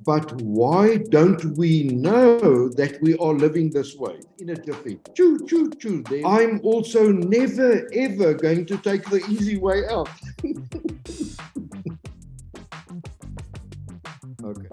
But why don't we know that we are living this way? In a different, choo, choo, choo. I'm also never, ever going to take the easy way out. Okay.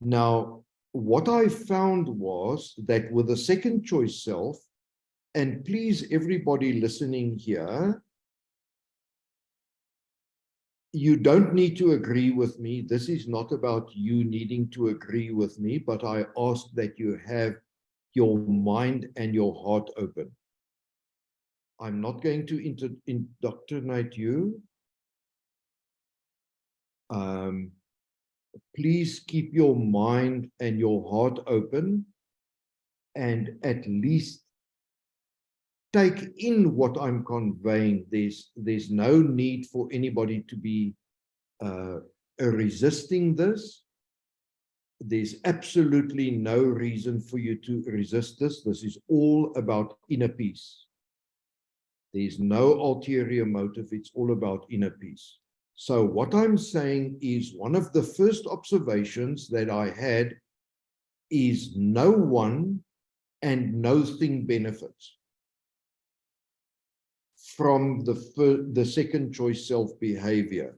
Now, what I found was that with the second choice self, and please, everybody listening here, you don't need to agree with me. This is not about you needing to agree with me, but I ask that you have your mind and your heart open. I'm not going to indoctrinate you. Please keep your mind and your heart open and at least take in what I'm conveying. There's no need for anybody to be resisting this. There's absolutely no reason for you to resist this. This is all about inner peace. There's no ulterior motive. It's all about inner peace. So what I'm saying is one of the first observations that I had is no one and no thing benefits from the second choice self behavior.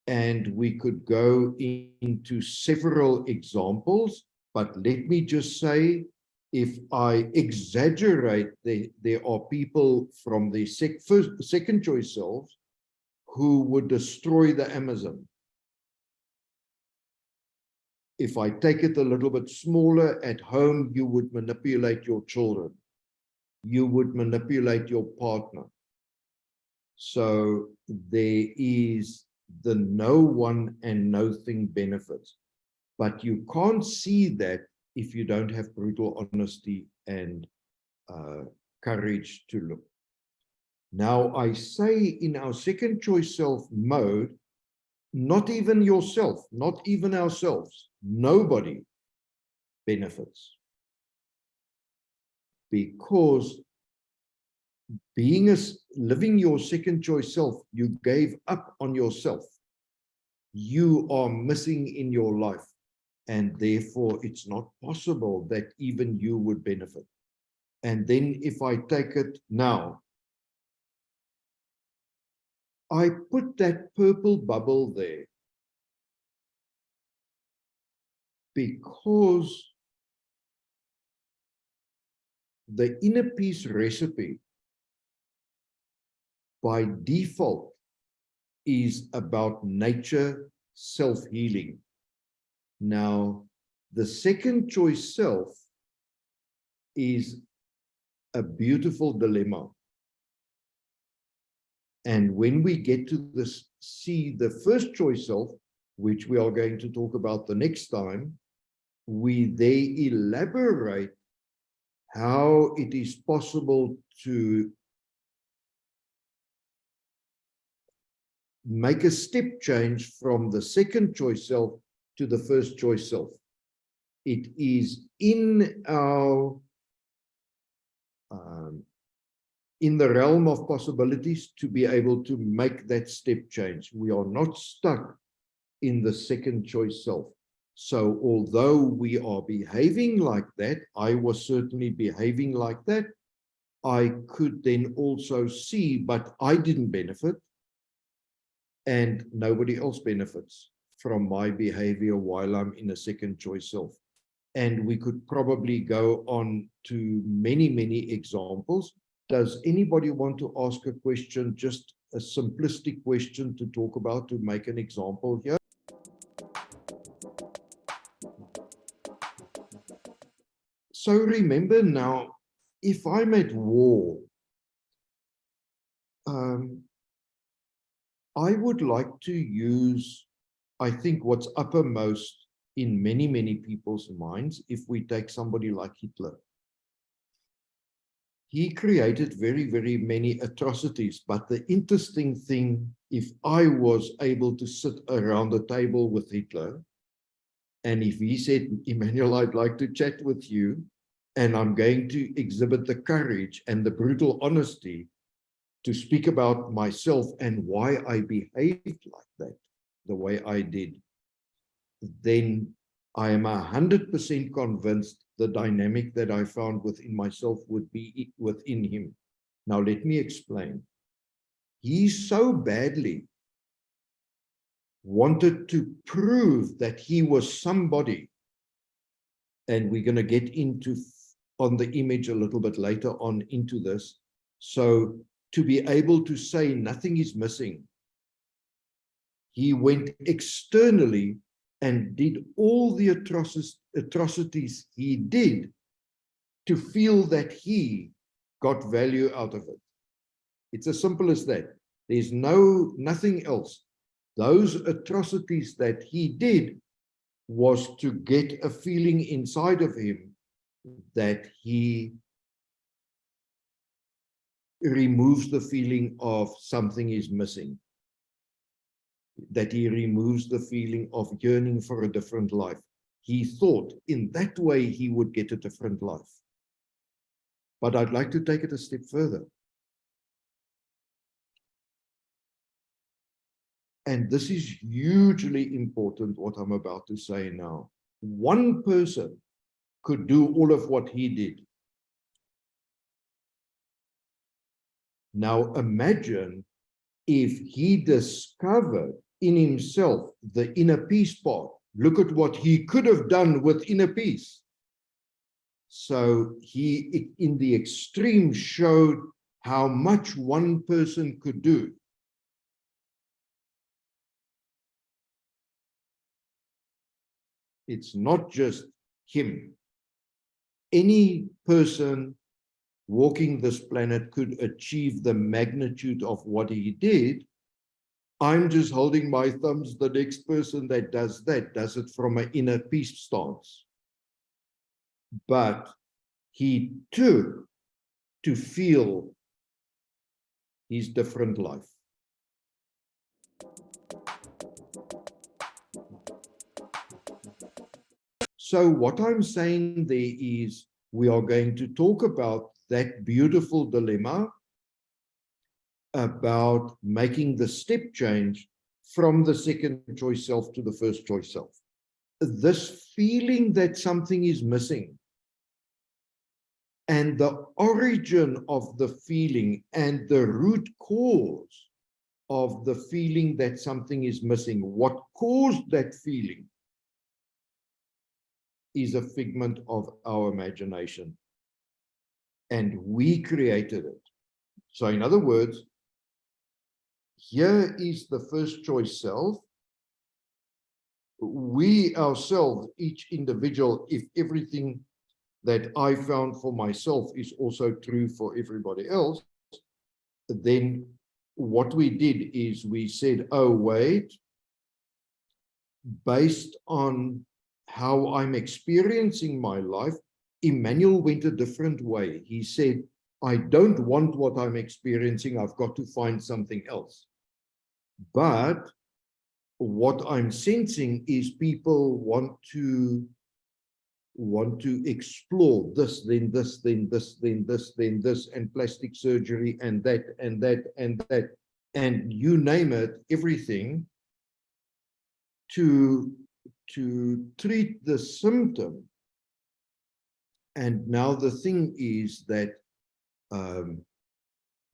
And we could go into several examples, but let me just say, if I exaggerate, there are people from the second choice selves who would destroy the Amazon. If I take it a little bit smaller, at home, you would manipulate your children. You would manipulate your partner. So there is the no one and no thing benefits. But you can't see that if you don't have brutal honesty and courage to look. Now, I say in our second choice self mode, not even yourself, not even ourselves, nobody benefits. Because living your second choice self, you gave up on yourself. You are missing in your life. And therefore, it's not possible that even you would benefit. And then if I take it now, I put that purple bubble there because the inner peace recipe by default is about nature self-healing. Now, the second choice self is a beautiful dilemma. And when we get to this, see the first choice self, which we are going to talk about the next time, they elaborate how it is possible to make a step change from the second choice self to the first choice self. It is in our in the realm of possibilities to be able to make that step change. We are not stuck in the second choice self. So although we are behaving like that, I was certainly behaving like that, I could then also see, but I didn't benefit and nobody else benefits from my behavior while I'm in a second choice self. And we could probably go on to many, many examples. Does anybody want to ask a question, just a simplistic question to talk about, to make an example here? So remember now, if I'm at war, I would like to use, I think, what's uppermost in many, many people's minds, if we take somebody like Hitler. he created very, very many atrocities. But the interesting thing, if I was able to sit around the table with Hitler, and if he said, Emmanuel, I'd like to chat with you, and I'm going to exhibit the courage and the brutal honesty to speak about myself and why I behaved like that, the way I did, then I am 100% convinced the dynamic that I found within myself would be within him. Now, let me explain. He so badly wanted to prove that he was somebody, and we're going to get into on the image a little bit later on into this. So to be able to say nothing is missing, he went externally and did all the atrocities he did to feel that he got value out of it. It's as simple as that. There's nothing else. Those atrocities that he did was to get a feeling inside of him that he removes the feeling of something is missing, that he removes the feeling of yearning for a different life. He thought in that way he would get a different life. But I'd like to take it a step further. And this is hugely important, what I'm about to say now. One person could do all of what he did. Now imagine if he discovered in himself the inner peace part. Look at what he could have done with inner peace. So he, in the extreme, showed how much one person could do. It's not just him. Any person walking this planet could achieve the magnitude of what he did. I'm just holding my thumbs. The next person that does it from an inner peace stance. But he took to feel his different life. So what I'm saying there is we are going to talk about that beautiful dilemma about making the step change from the second choice self to the first choice self. This feeling that something is missing and the origin of the feeling and the root cause of the feeling that something is missing, what caused that feeling, is a figment of our imagination. And we created it. So in other words, here is the first choice self. We ourselves, each individual, if everything that I found for myself is also true for everybody else, then what we did is we said, oh, wait, based on how I'm experiencing my life, Emmanuel went a different way. He said, I don't want what I'm experiencing. I've got to find something else. But what I'm sensing is people want to explore this, then this, then this, then this, then this, and plastic surgery, and that, and that, and that, and you name it, everything to treat the symptom. And now the thing is that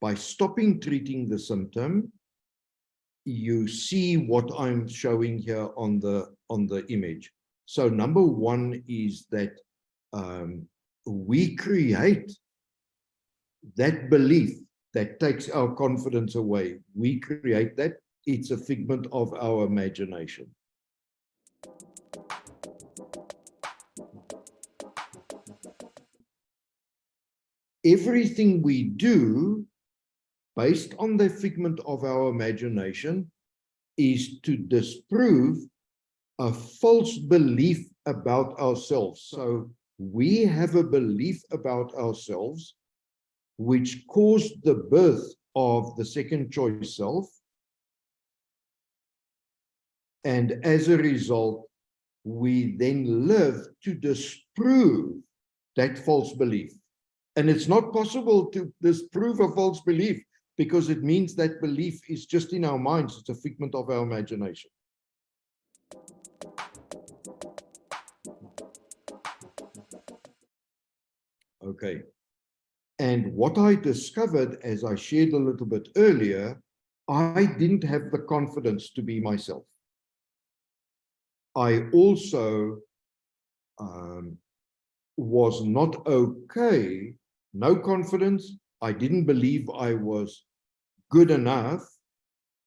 by stopping treating the symptom, you see what I'm showing here on the image. So number one is that we create that belief that takes our confidence away. We create that. It's a figment of our imagination. Everything we do based on the figment of our imagination is to disprove a false belief about ourselves. So we have a belief about ourselves which caused the birth of the second choice self. And as a result, we then live to disprove that false belief. And it's not possible to disprove a false belief because it means that belief is just in our minds. It's a figment of our imagination. Okay. And what I discovered, as I shared a little bit earlier, I didn't have the confidence to be myself. I also was not okay, no confidence. I didn't believe I was good enough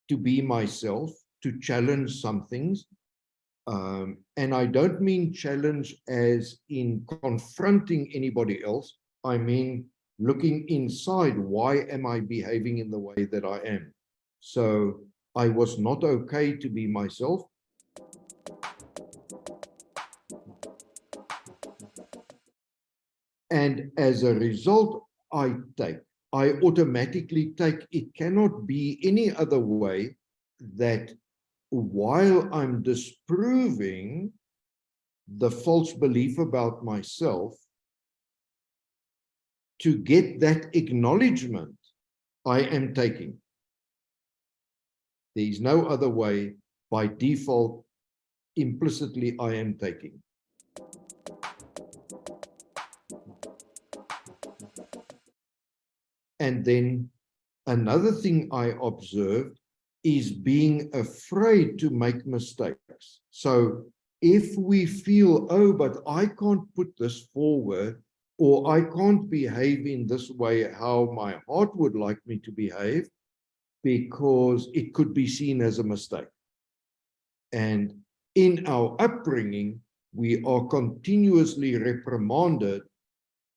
to be myself, to challenge some things. And I don't mean challenge as in confronting anybody else. I mean looking inside, why am I behaving in the way that I am? So I was not okay to be myself. And as a result, I automatically take, it cannot be any other way that while I'm disproving the false belief about myself, to get that acknowledgement, I am taking. There is no other way. By default, implicitly, I am taking. And then another thing I observed is being afraid to make mistakes. So if we feel, oh, but I can't put this forward, or I can't behave in this way how my heart would like me to behave, because it could be seen as a mistake. And in our upbringing, we are continuously reprimanded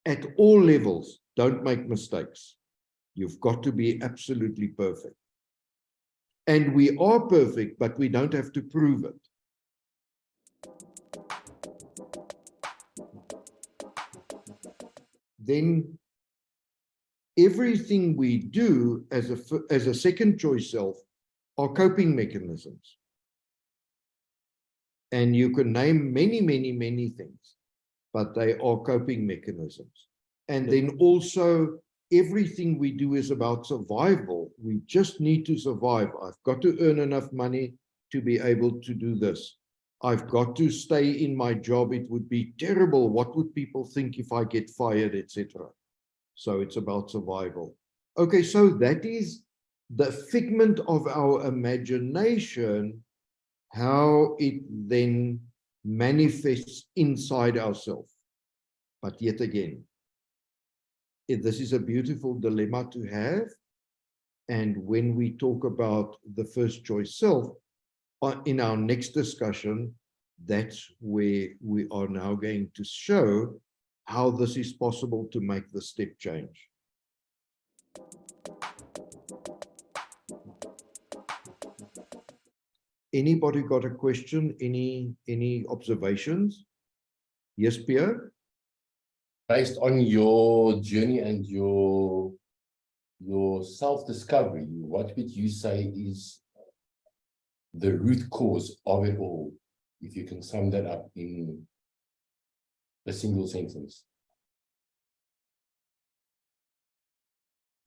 at all levels. Don't make mistakes. You've got to be absolutely perfect. And we are perfect, but we don't have to prove it. Then everything we do as a second choice self are coping mechanisms. And you can name many, many, many things, but they are coping mechanisms. And then also everything we do is about survival. We just need to survive. I've got to earn enough money to be able to do this. I've got to stay in my job. It would be terrible. What would people think if I get fired, etc.? So it's about survival. Okay, so that is the figment of our imagination, how it then manifests inside ourselves. But yet again, this is a beautiful dilemma to have. And when we talk about the first choice self, in our next discussion, that's where we are now going to show how this is possible to make the step change. Anybody got a question? Any observations? Yes, Pierre? Based on your journey and your self-discovery, what would you say is the root cause of it all, if you can sum that up in a single sentence?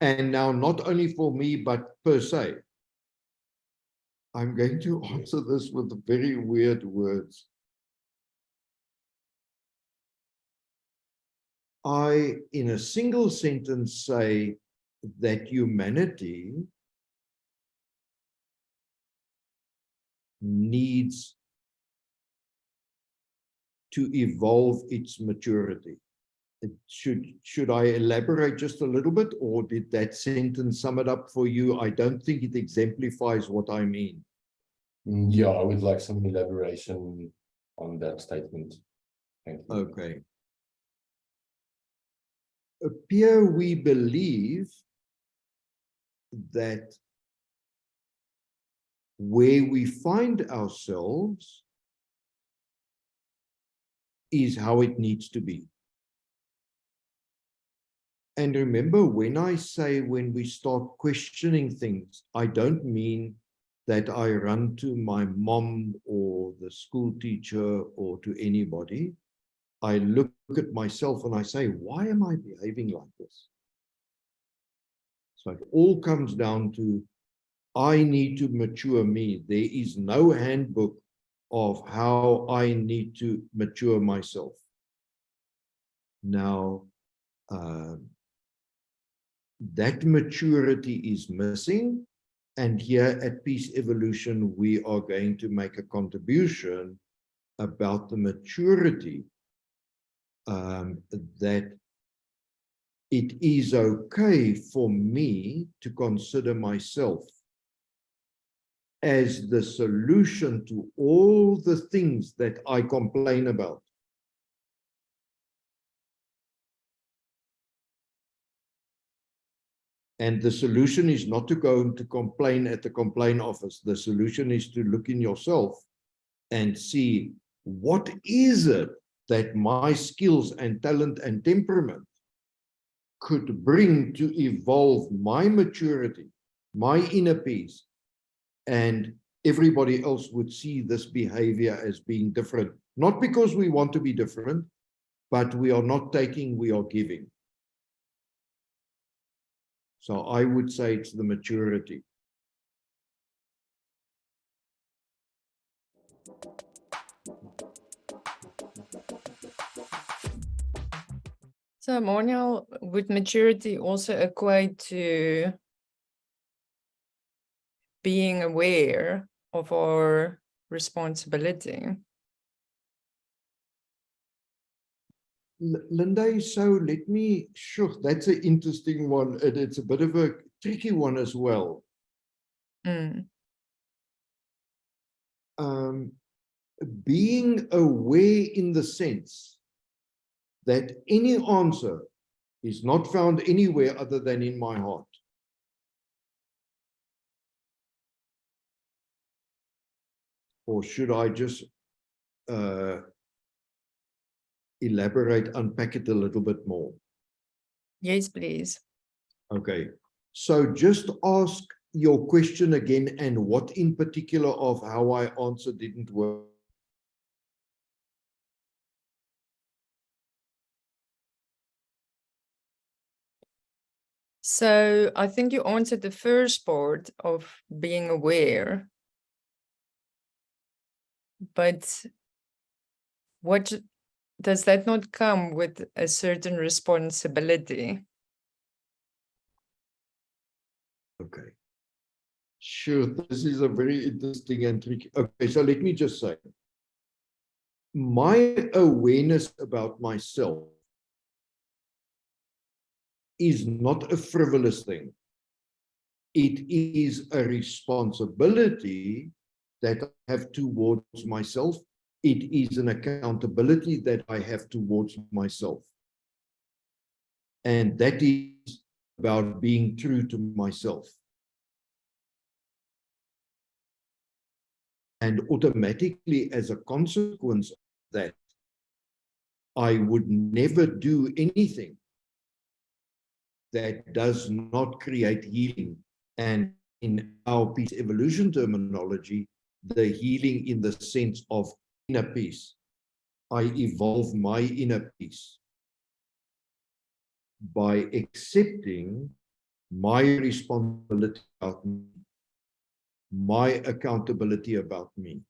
And now, not only for me, but per se, I'm going to answer this with very weird words. I, in a single sentence, say that humanity needs to evolve its maturity. Should I elaborate just a little bit, or did that sentence sum it up for you? I don't think it exemplifies what I mean. Yeah, I would like some elaboration on that statement. Thank you. Okay. Pierre, we believe that where we find ourselves is how it needs to be. And remember, when I say when we start questioning things, I don't mean that I run to my mom or the school teacher or to anybody. I look at myself and I say, why am I behaving like this? So it all comes down to, I need to mature me. There is no handbook of how I need to mature myself. Now, that maturity is missing. And here at Peace Evolution, we are going to make a contribution about the maturity, that it is okay for me to consider myself as the solution to all the things that I complain about. And the solution is not to go and to complain at the complaint office. The solution is to look in yourself and see, what is it that my skills and talent and temperament could bring to evolve my maturity, my inner peace, and everybody else would see this behavior as being different. Not because we want to be different, but we are not taking, we are giving. So I would say it's the maturity. So, Manuel, would maturity also equate to being aware of our responsibility? Linda, so let me, sure, that's an interesting one. It's a bit of a tricky one as well. Being aware in the sense that any answer is not found anywhere other than in my heart. Or should I just elaborate, unpack it a little bit more? Yes, please. Okay, so just ask your question again, and what in particular of how I answered didn't work. So I think you answered the first part of being aware, but what does that not come with a certain responsibility? Okay. Sure, this is a very interesting and tricky. Okay, so let me just say, my awareness about myself is not a frivolous thing. It is a responsibility that I have towards myself. It is an accountability that I have towards myself. And that is about being true to myself. And automatically, as a consequence of that, I would never do anything that does not create healing. And in our peace evolution terminology, the healing in the sense of inner peace. I evolve my inner peace by accepting my responsibility about me, my accountability about me.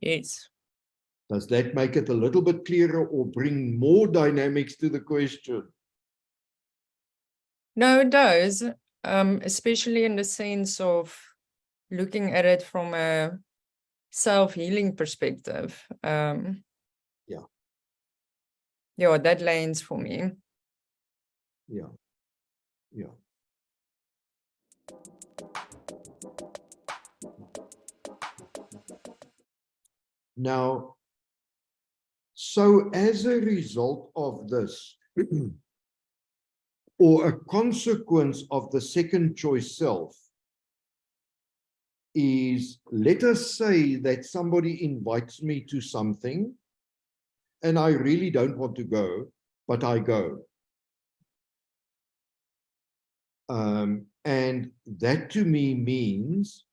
Yes. Does that make it a little bit clearer or bring more dynamics to the question? No, it does, especially in the sense of looking at it from a self-healing perspective. Yeah. Yeah, that lands for me. Yeah. Yeah. Now, so as a result of this, or a consequence of the second choice self, is, let us say that somebody invites me to something and I really don't want to go, but I go. And that to me means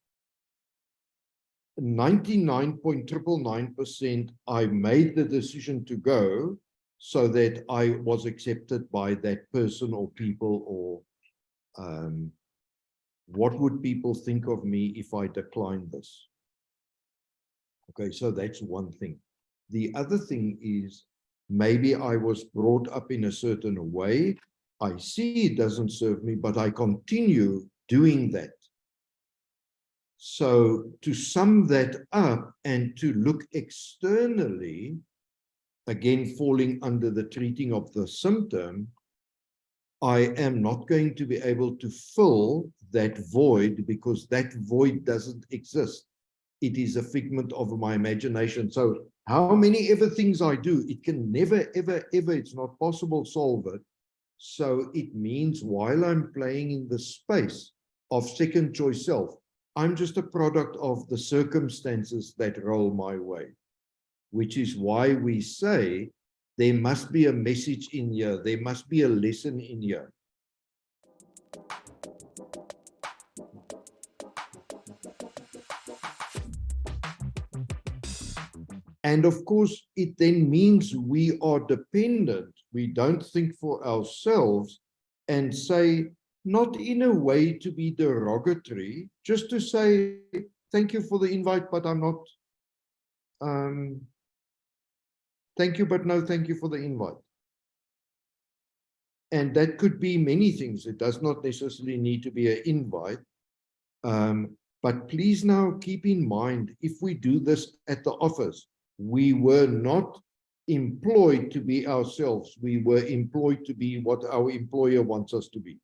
99.999% I made the decision to go so that I was accepted by that person or people, or what would people think of me if I declined this? Okay, so that's one thing. The other thing is, maybe I was brought up in a certain way. I see it doesn't serve me, but I continue doing that. So to sum that up and to look externally, again, falling under the treating of the symptom, I am not going to be able to fill that void, because that void doesn't exist. It is a figment of my imagination. So how many ever things I do, it can never, ever, ever, it's not possible solve it. So it means while I'm playing in the space of second choice self, I'm just a product of the circumstances that roll my way, which is why we say there must be a message in here. There must be a lesson in here. And of course, it then means we are dependent. We don't think for ourselves and say, not in a way to be derogatory, just to say, thank you for the invite, but I'm not, thank you, but no, thank you for the invite. And that could be many things. It does not necessarily need to be an invite. But please now keep in mind, if we do this at the office, we were not employed to be ourselves. We were employed to be what our employer wants us to be.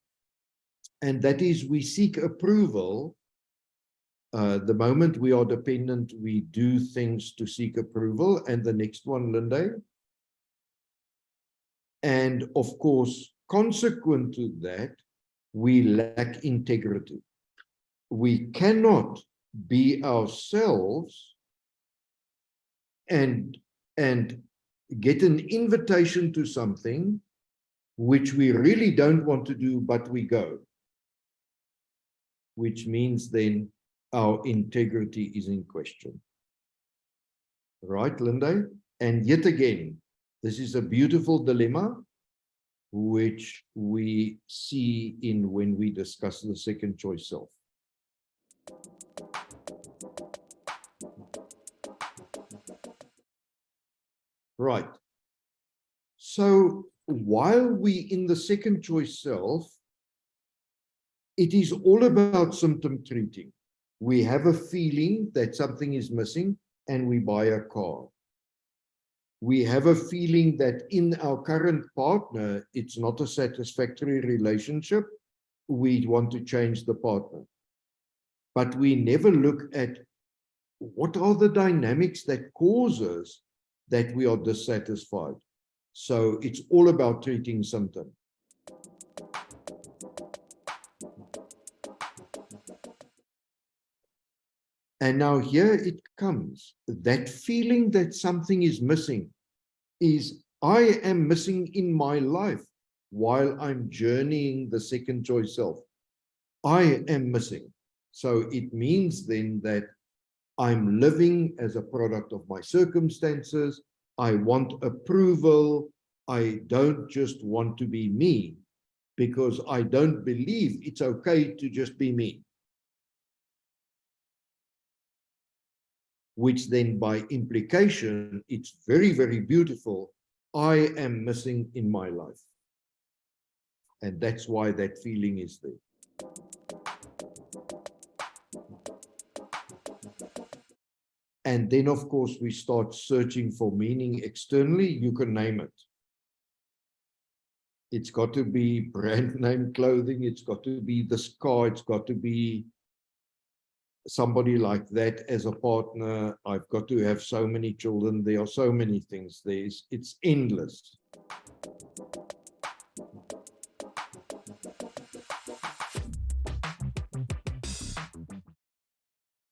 And that is, we seek approval. The moment we are dependent, we do things to seek approval. And the next one, Linde. And of course, consequent to that, we lack integrity. We cannot be ourselves and get an invitation to something which we really don't want to do, but we go. Which means then our integrity is in question. Right, Linde? And yet again, this is a beautiful dilemma, which we see in when we discuss the second choice self. Right. So while we in the second choice self, it is all about symptom treating. We have a feeling that something is missing and we buy a car. We have a feeling that in our current partner, it's not a satisfactory relationship. We want to change the partner. But we never look at what are the dynamics that causes that we are dissatisfied. So it's all about treating symptom. And now here it comes. That feeling that something is missing is I am missing in my life while I'm journeying the second choice self. I am missing. So it means then that I'm living as a product of my circumstances. I want approval. I don't just want to be me, because I don't believe it's okay to just be me. Which then by implication, it's very, very beautiful. I am missing in my life. And that's why that feeling is there. And then, of course, we start searching for meaning externally. You can name it. It's got to be brand name clothing. It's got to be this car. It's got to be somebody like that as a partner. I've got to have so many children. There are so many things. It's endless.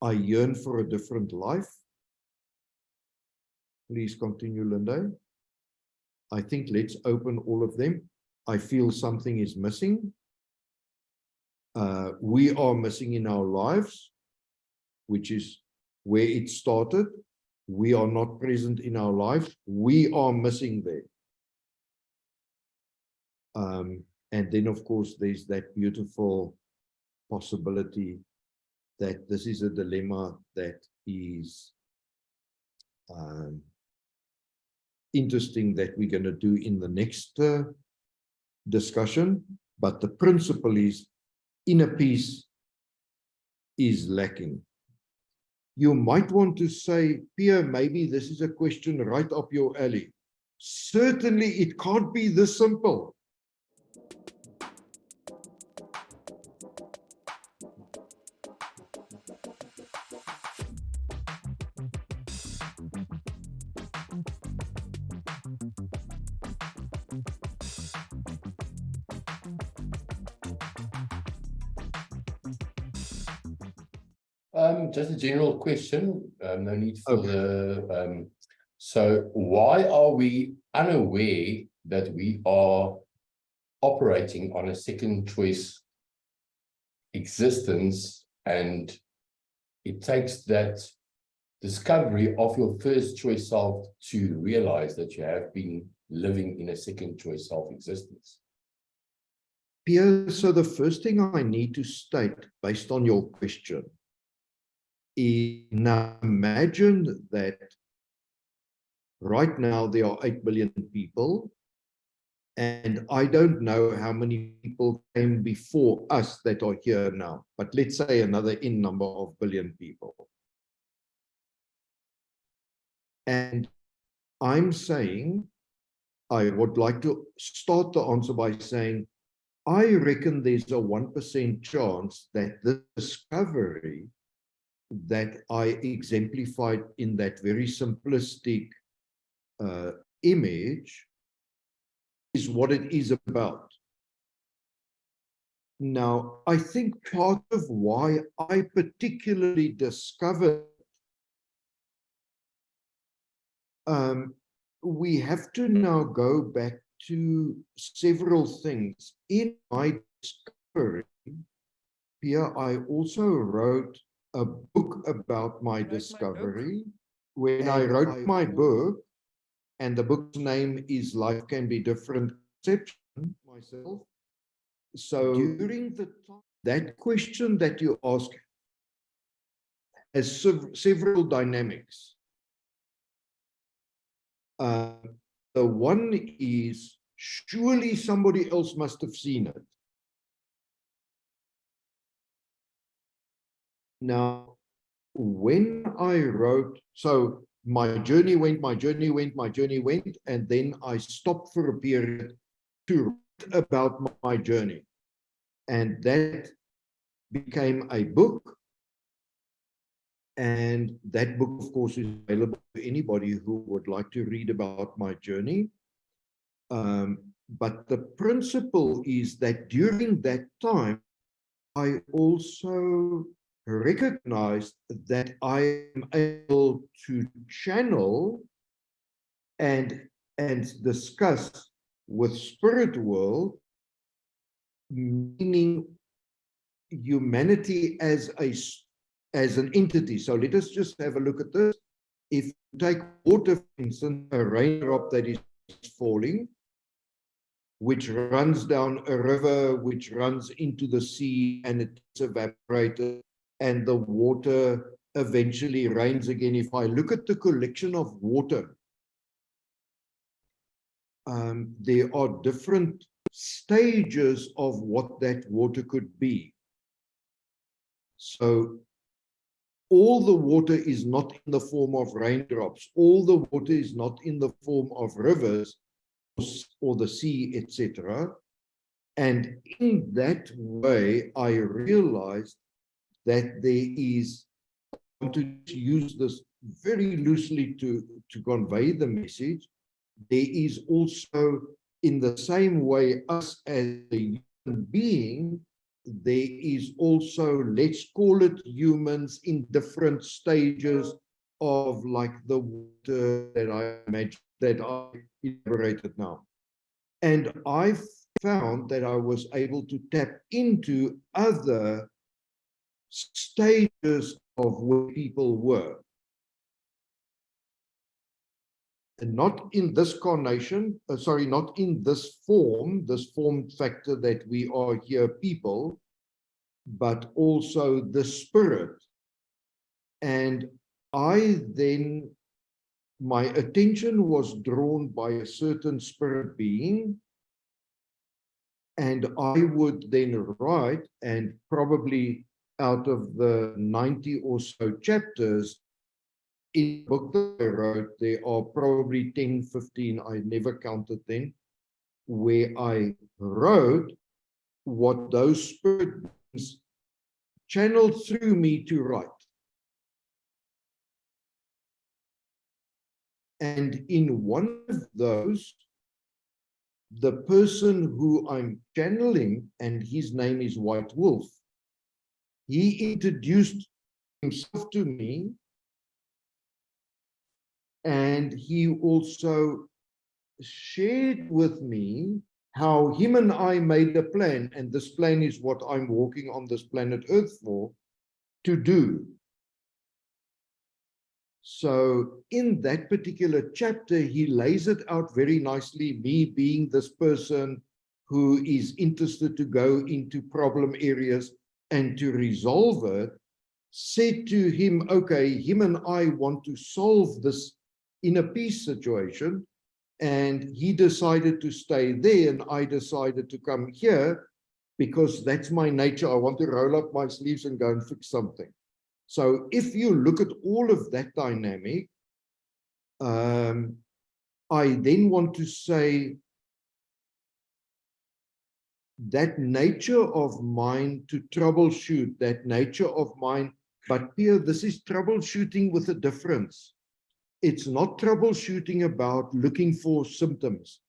I yearn for a different life. Please continue, Linde. I think let's open all of them. I feel something is missing. We are missing in our lives, which is where it started. We are not present in our lives. We are missing there. And then, of course, there's that beautiful possibility that this is a dilemma that is interesting, that we're going to do in the next discussion. But the principle is inner peace is lacking. You might want to say, Pierre, maybe this is a question right up your alley. Certainly, it can't be this simple. Just a general question, no need for the, so why are we unaware that we are operating on a second choice existence, and it takes that discovery of your first choice self to realize that you have been living in a second choice self existence? Pierre, so the first thing I need to state, based on your question, is now imagine that right now there are 8 billion people, and I don't know how many people came before us that are here now, but let's say another n number of billion people. And I'm saying, I would like to start the answer by saying, I reckon there's a 1% chance that the discovery that I exemplified in that very simplistic image is what it is about. Now, I think part of why I particularly discovered we have to now go back to several things. In my discovery, Pierre, I also wrote a book about my discovery. When I wrote my book, and the book's name is Life Can Be Different, Assertion, myself. So during the time, that question that you ask has several dynamics. The one is, surely somebody else must have seen it. Now, when I wrote, so my journey went, and then I stopped for a period to write about my journey. And that became a book. And that book, of course, is available to anybody who would like to read about my journey. But the principle is that during that time, I also recognized that I am able to channel and discuss with spirit world, meaning humanity as an entity. So let us just have a look at this. If you take water, for instance, a raindrop that is falling, which runs down a river, which runs into the sea, and it's evaporated, and the water eventually rains again. If I look at the collection of water, there are different stages of what that water could be. So all the water is not in the form of raindrops. All the water is not in the form of rivers or the sea, etc. And in that way, I realized that there is, I want to use this very loosely to convey the message, there is also, in the same way, us as a human being, there is also, let's call it humans in different stages of like the water that I imagine, that I elaborated now. And I found that I was able to tap into other stages of where people were. And not in this carnation, not in this form factor that we are here people, but also the spirit. And I then, my attention was drawn by a certain spirit being, and I would then write, and probably out of the 90 or so chapters in the book that I wrote, there are probably 10, 15, I never counted them, where I wrote what those spirit beings channeled through me to write. And in one of those, the person who I'm channeling, and his name is White Wolf, he introduced himself to me, and he also shared with me how him and I made a plan, and this plan is what I'm walking on this planet Earth for, to do. So in that particular chapter, he lays it out very nicely, me being this person who is interested to go into problem areas and to resolve it, said to him, okay, him and I want to solve this inner peace situation. And he decided to stay there, and I decided to come here because that's my nature. I want to roll up my sleeves and go and fix something. So if you look at all of that dynamic, I then want to say that nature of mine to troubleshoot, that nature of mine, but Pierre, this is troubleshooting with a difference. It's not troubleshooting about looking for symptoms.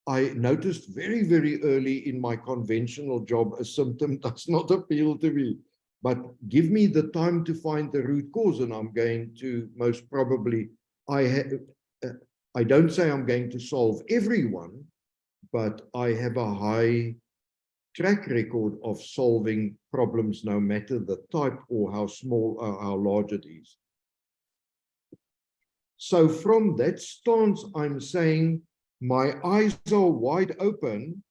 I noticed very, very early in my conventional job, a symptom does not appeal to me. But give me the time to find the root cause, and I'm going to most probably, I don't say I'm going to solve everyone, but I have a high track record of solving problems, no matter the type or how small or how large it is. So from that stance, I'm saying my eyes are wide open.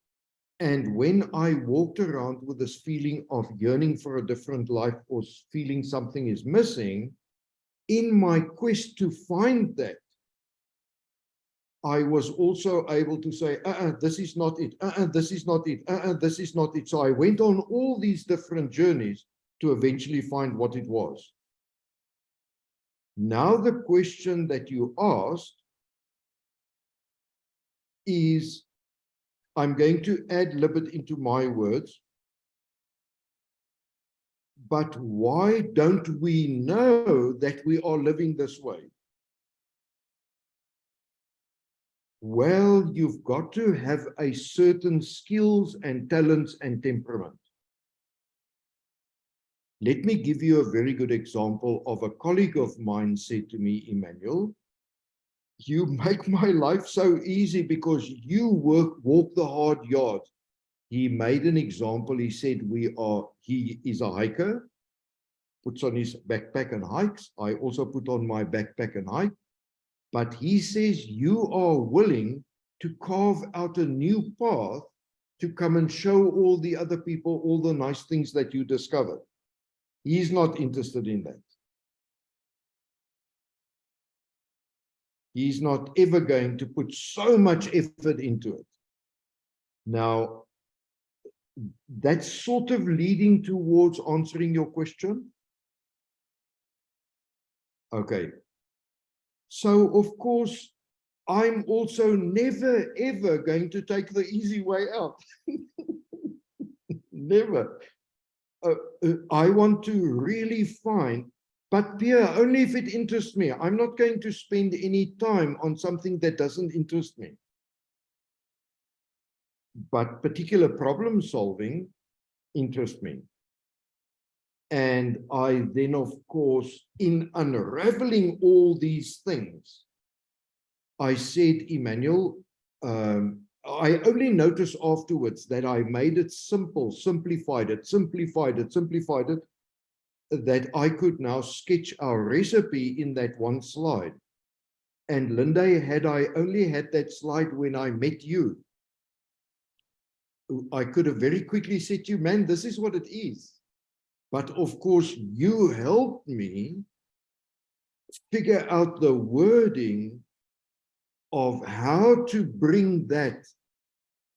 And when I walked around with this feeling of yearning for a different life or feeling something is missing, in my quest to find that, I was also able to say, this is not it, this is not it, this is not it. So I went on all these different journeys to eventually find what it was. Now the question that you asked is, I'm going to ad-lib it into my words, but why don't we know that we are living this way? Well, you've got to have a certain skills and talents and temperament. Let me give you a very good example of a colleague of mine said to me, Emmanuel, you make my life so easy because you walk the hard yard. He made an example. He said, he is a hiker, puts on his backpack and hikes. I also put on my backpack and hike. But he says, you are willing to carve out a new path to come and show all the other people all the nice things that you discovered. He's not interested in that. He's not ever going to put so much effort into it. Now, that's sort of leading towards answering your question. Okay. So, of course, I'm also never, ever going to take the easy way out. Never. I want to really find, but Pierre, only if it interests me. I'm not going to spend any time on something that doesn't interest me. But particular problem solving interests me. And I then, of course, in unraveling all these things, I said, Emmanuel, I only noticed afterwards that I made it simple, simplified it, that I could now sketch our recipe in that one slide. And Linda, had I only had that slide when I met you, I could have very quickly said to you, man, this is what it is. But of course, you helped me figure out the wording of how to bring that.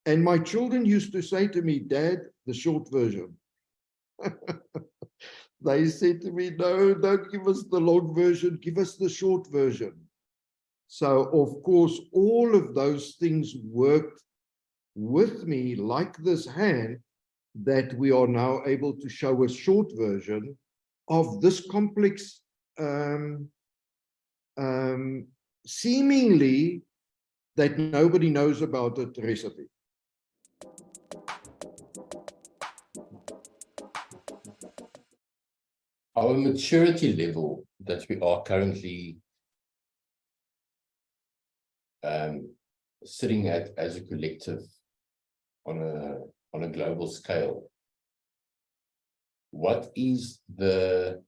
And my children used to say to me, Dad, the short version. They said to me, no, don't give us the long version, give us the short version. So, of course, all of those things worked with me like this hand, that we are now able to show a short version of this complex, seemingly that nobody knows about it recipe. Our maturity level that we are currently sitting at as a collective on a global scale, what is the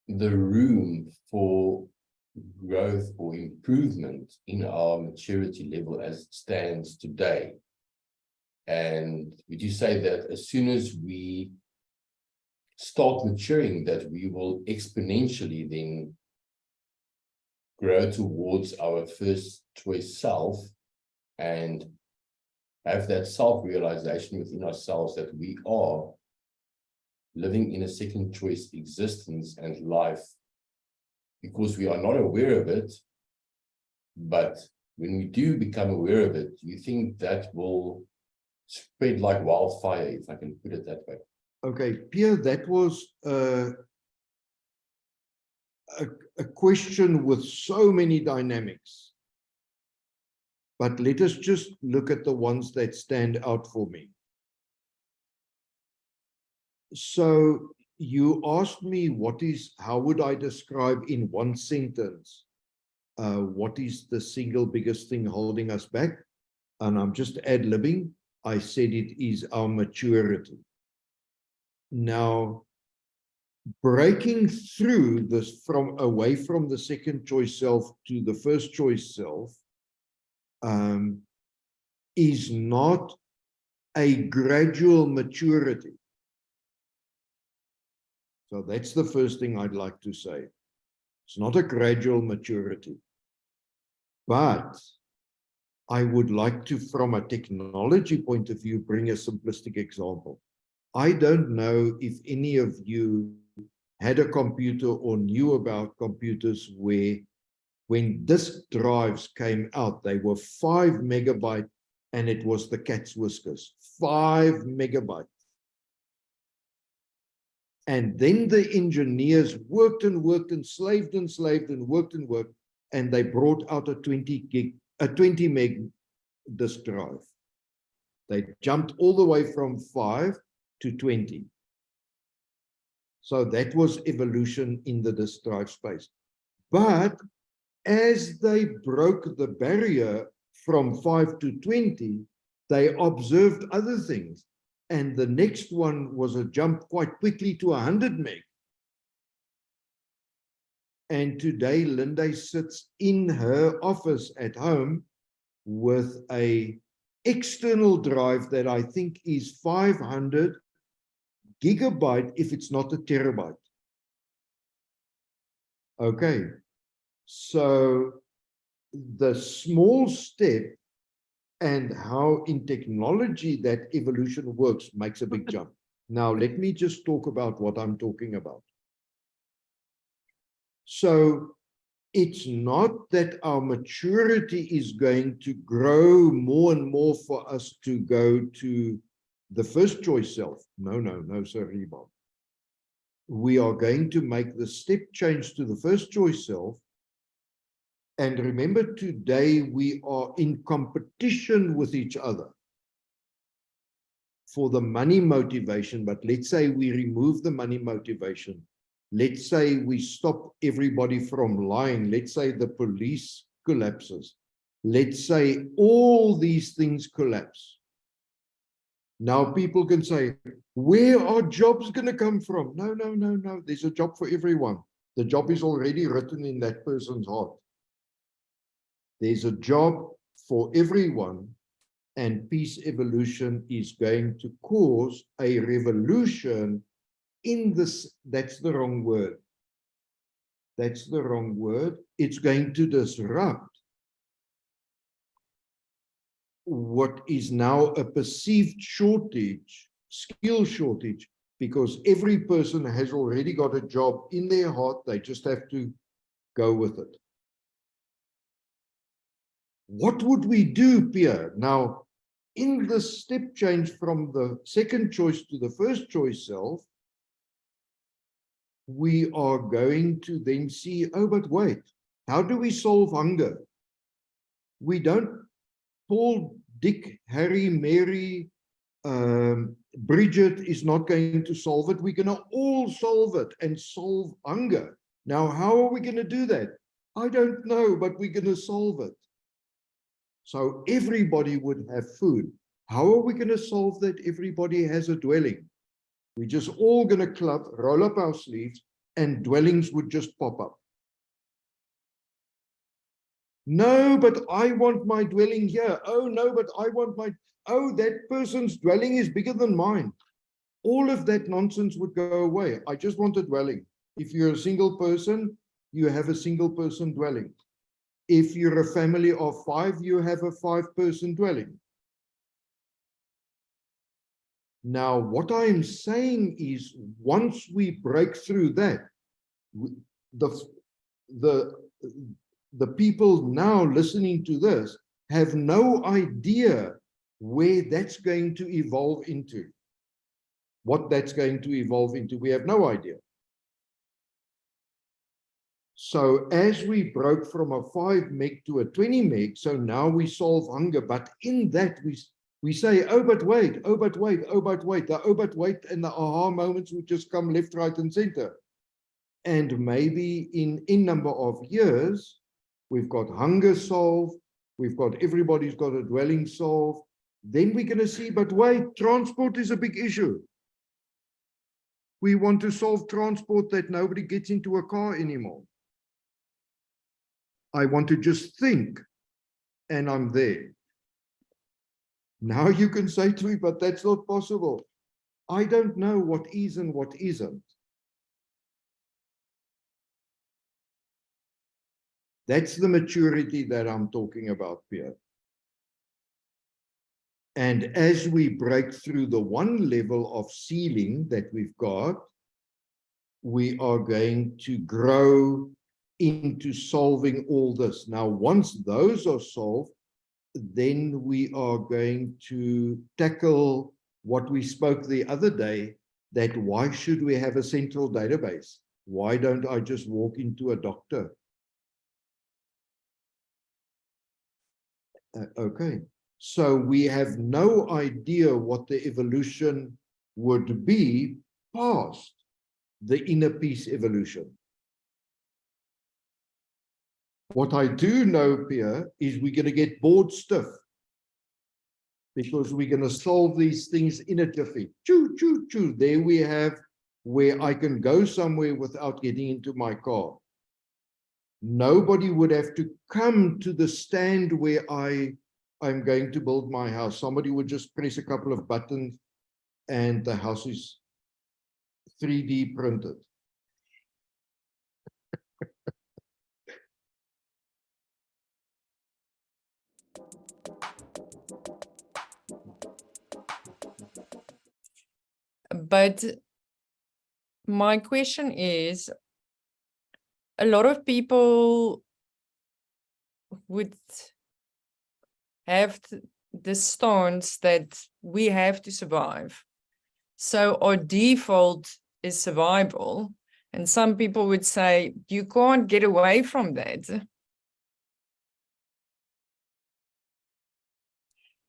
room for growth or improvement in our maturity level as it stands today? And would you say that as soon as we start maturing, that we will exponentially then grow towards our first choice self and have that self-realization within ourselves that we are living in a second choice existence and life, because we are not aware of it? But when we do become aware of it, do you think that will spread like wildfire, if I can put it that way? Okay, Pierre, that was a question with so many dynamics. But let us just look at the ones that stand out for me. So you asked me, how would I describe in one sentence, what is the single biggest thing holding us back? And I'm just ad-libbing. I said it is our maturity. Now, breaking through this away from the second choice self to the first choice self is not a gradual maturity. So that's the first thing I'd like to say. It's not a gradual maturity. But I would like to, from a technology point of view, bring a simplistic example. I don't know if any of you had a computer or knew about computers where when disk drives came out, they were 5 megabyte and it was the cat's whiskers, 5 megabyte. And then the engineers worked and worked and slaved and slaved and worked, and they brought out a 20 meg disk drive. They jumped all the way from 5 to 20. So that was evolution in the disk drive space. But as they broke the barrier from 5 to 20, they observed other things. And the next one was a jump quite quickly to 100 meg. And today, Linda sits in her office at home with an external drive that I think is 500 gigabyte, if it's not a terabyte. Okay, so the small step and how in technology that evolution works makes a big jump. Now, let me just talk about what I'm talking about. So it's not that our maturity is going to grow more and more for us to go to the first choice self. No, sir, Rebob. We are going to make the step change to the first choice self. And remember, today we are in competition with each other for the money motivation, but let's say we remove the money motivation. Let's say we stop everybody from lying. Let's say the police collapses. Let's say all these things collapse. Now people can say, where are jobs going to come from? No, no, no, no. There's a job for everyone. The job is already written in that person's heart. There's a job for everyone, and peace evolution is going to cause a revolution in this. That's the wrong word. That's the wrong word. It's going to disrupt what is now a perceived shortage, skill shortage, because every person has already got a job in their heart. They just have to go with it. What would we do, Pierre? Now, in the step change from the second choice to the first choice self, we are going to then see, oh, but wait, how do we solve hunger? We don't, Paul, Dick, Harry, Mary, Bridget is not going to solve it. We're going to all solve it and solve hunger. Now, how are we going to do that? I don't know, but we're going to solve it. So everybody would have food. How are we going to solve that? Everybody has a dwelling. We're just all going to club, roll up our sleeves, and dwellings would just pop up. No, but I want my dwelling here. Oh, no, but I want my, oh, that person's dwelling is bigger than mine. All of that nonsense would go away. I just want a dwelling. If you're a single person, you have a single person dwelling. If you're a family of 5, you have a 5-person dwelling. Now, what I'm saying is, once we break through that, the people now listening to this have no idea where that's going to evolve into. What that's going to evolve into, we have no idea. So as we broke from a 5 meg to a 20 meg, so now we solve hunger, but in that we say, oh, but wait, oh, but wait, oh, but wait. The oh, but wait and the aha moments would just come left, right, and center. And maybe in number of years, we've got hunger solved, we've got everybody's got a dwelling solved. Then we're going to see, but wait, transport is a big issue. We want to solve transport that nobody gets into a car anymore. I want to just think, and I'm there. Now you can say to me, but that's not possible. I don't know what is and what isn't. That's the maturity that I'm talking about, Pierre. And as we break through the one level of ceiling that we've got, we are going to grow into solving all this. Now, once those are solved, then we are going to tackle what we spoke the other day, that why should we have a central database? Why don't I just walk into a doctor? Okay, so we have no idea what the evolution would be past the inner peace evolution. What I do know, Pierre, is we're going to get bored stiff, because we're going to solve these things in a jiffy. Choo, choo, choo. There we have where I can go somewhere without getting into my car. Nobody would have to come to the stand where I'm going to build my house. Somebody would just press a couple of buttons and the house is 3D printed. But my question is, a lot of people would have the stance that we have to survive. So our default is survival. And some people would say, you can't get away from that.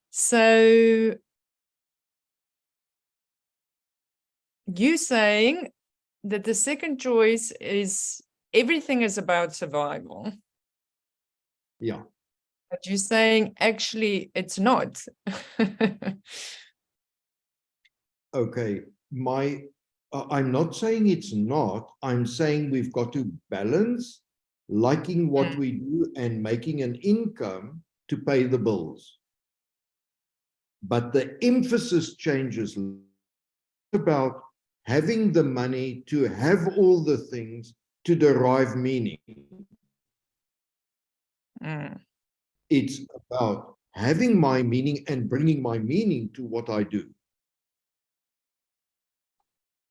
So you saying that the second choice is everything is about survival. Yeah. But you're saying actually it's not. Okay. I'm not saying it's not. I'm saying we've got to balance liking what we do and making an income to pay the bills. But the emphasis changes about having the money to have all the things to derive meaning. It's about having my meaning and bringing my meaning to what I do.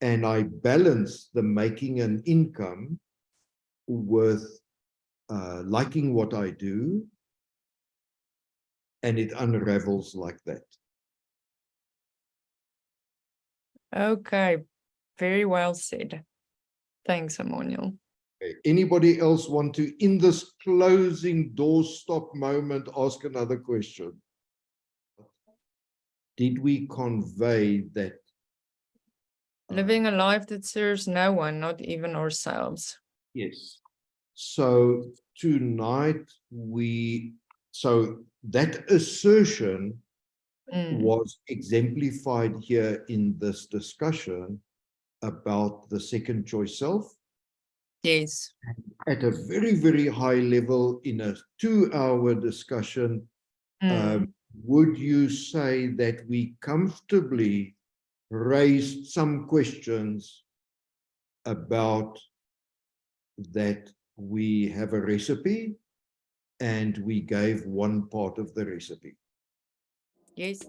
And I balance the making an income with liking what I do, and it unravels like that. Okay, very well said. Thanks, Emmanuel. Okay. Anybody else want to, in this closing doorstop moment, ask another question? Did we convey that? Living a life that serves no one, not even ourselves. Yes. So tonight so that assertion was exemplified here in this discussion about the second choice self. Yes. At a very, very high level in a 2-hour discussion, would you say that we comfortably raised some questions about that we have a recipe and we gave one part of the recipe? Yes.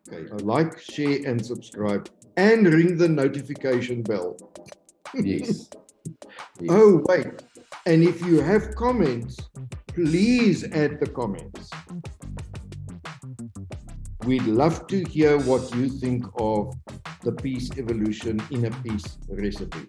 Okay, so like, share, and subscribe, and ring the notification bell. Yes. Yes. Oh, wait. And if you have comments, please add the comments. We'd love to hear what you think of the peace evolution in a peace recipe.